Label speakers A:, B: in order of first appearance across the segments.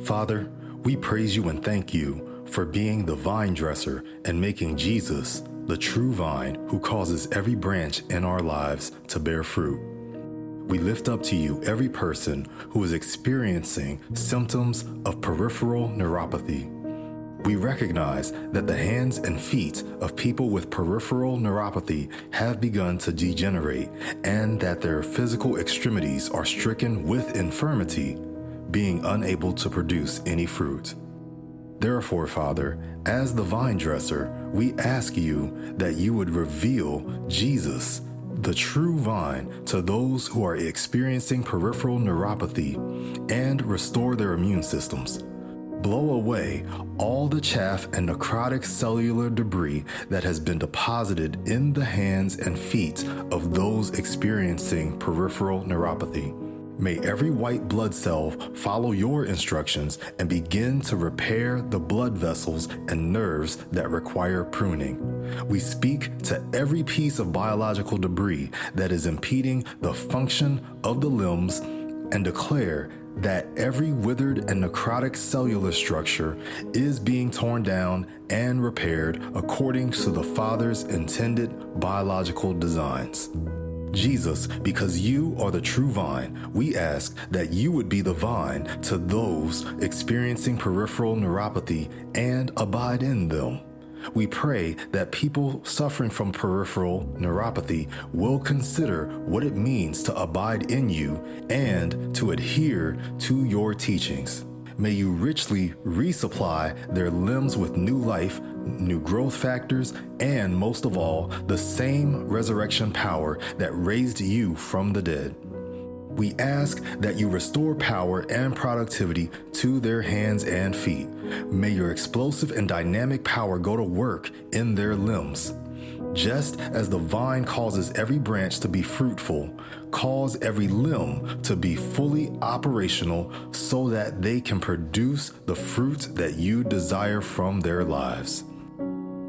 A: Father, we praise you and thank you for being the vine dresser and making Jesus the true vine who causes every branch in our lives to bear fruit. We lift up to you every person who is experiencing symptoms of peripheral neuropathy. We recognize that the hands and feet of people with peripheral neuropathy have begun to degenerate and that their physical extremities are stricken with infirmity, being unable to produce any fruit. Therefore, Father, as the vine dresser, we ask you that you would reveal Jesus, the true vine, to those who are experiencing peripheral neuropathy and restore their immune systems. Blow away all the chaff and necrotic cellular debris that has been deposited in the hands and feet of those experiencing peripheral neuropathy. May every white blood cell follow your instructions and begin to repair the blood vessels and nerves that require pruning. We speak to every piece of biological debris that is impeding the function of the limbs and declare that every withered and necrotic cellular structure is being torn down and repaired according to the Father's intended biological designs. Jesus, because you are the true vine, we ask that you would be the vine to those experiencing peripheral neuropathy and abide in them. We pray that people suffering from peripheral neuropathy will consider what it means to abide in you and to adhere to your teachings. May you richly resupply their limbs with new life, new growth factors, and most of all, the same resurrection power that raised you from the dead. We ask that you restore power and productivity to their hands and feet. May your explosive and dynamic power go to work in their limbs. Just as the vine causes every branch to be fruitful, cause every limb to be fully operational so that they can produce the fruit that you desire from their lives.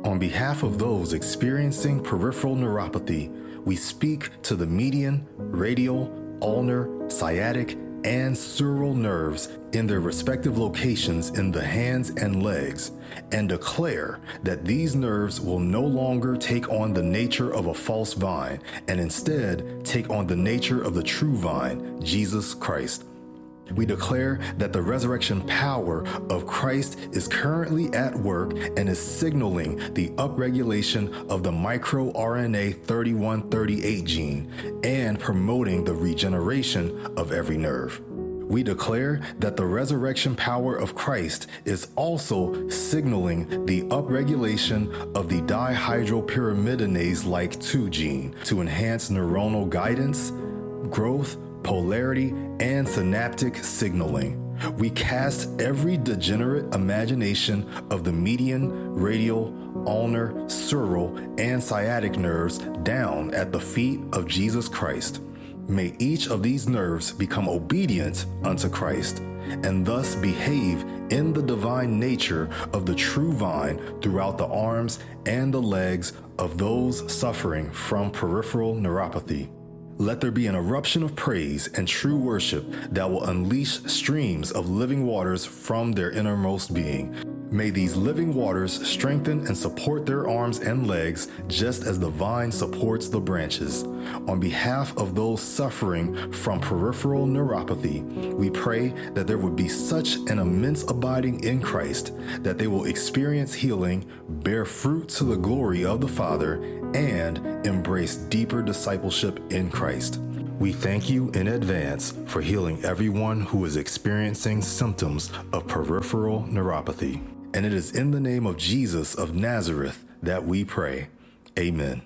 A: On behalf of those experiencing peripheral neuropathy, we speak to the median, radial, ulnar, sciatic, and sural nerves in their respective locations in the hands and legs, and declare that these nerves will no longer take on the nature of a false vine, and instead take on the nature of the true vine, Jesus Christ. We declare that the resurrection power of Christ is currently at work and is signaling the upregulation of the microRNA 3138 gene and promoting the regeneration of every nerve. We declare that the resurrection power of Christ is also signaling the upregulation of the dihydropyrimidinase-like 2 gene to enhance neuronal guidance, growth, polarity, and synaptic signaling. We cast every degenerate imagination of the median, radial, ulnar, sural, and sciatic nerves down at the feet of Jesus Christ. May each of these nerves become obedient unto Christ, and thus behave in the divine nature of the true vine throughout the arms and the legs of those suffering from peripheral neuropathy. Let there be an eruption of praise and true worship that will unleash streams of living waters from their innermost being. May these living waters strengthen and support their arms and legs just as the vine supports the branches. On behalf of those suffering from peripheral neuropathy, we pray that there would be such an immense abiding in Christ that they will experience healing, bear fruit to the glory of the Father, and embrace deeper discipleship in Christ. We thank you in advance for healing everyone who is experiencing symptoms of peripheral neuropathy. And it is in the name of Jesus of Nazareth that we pray. Amen.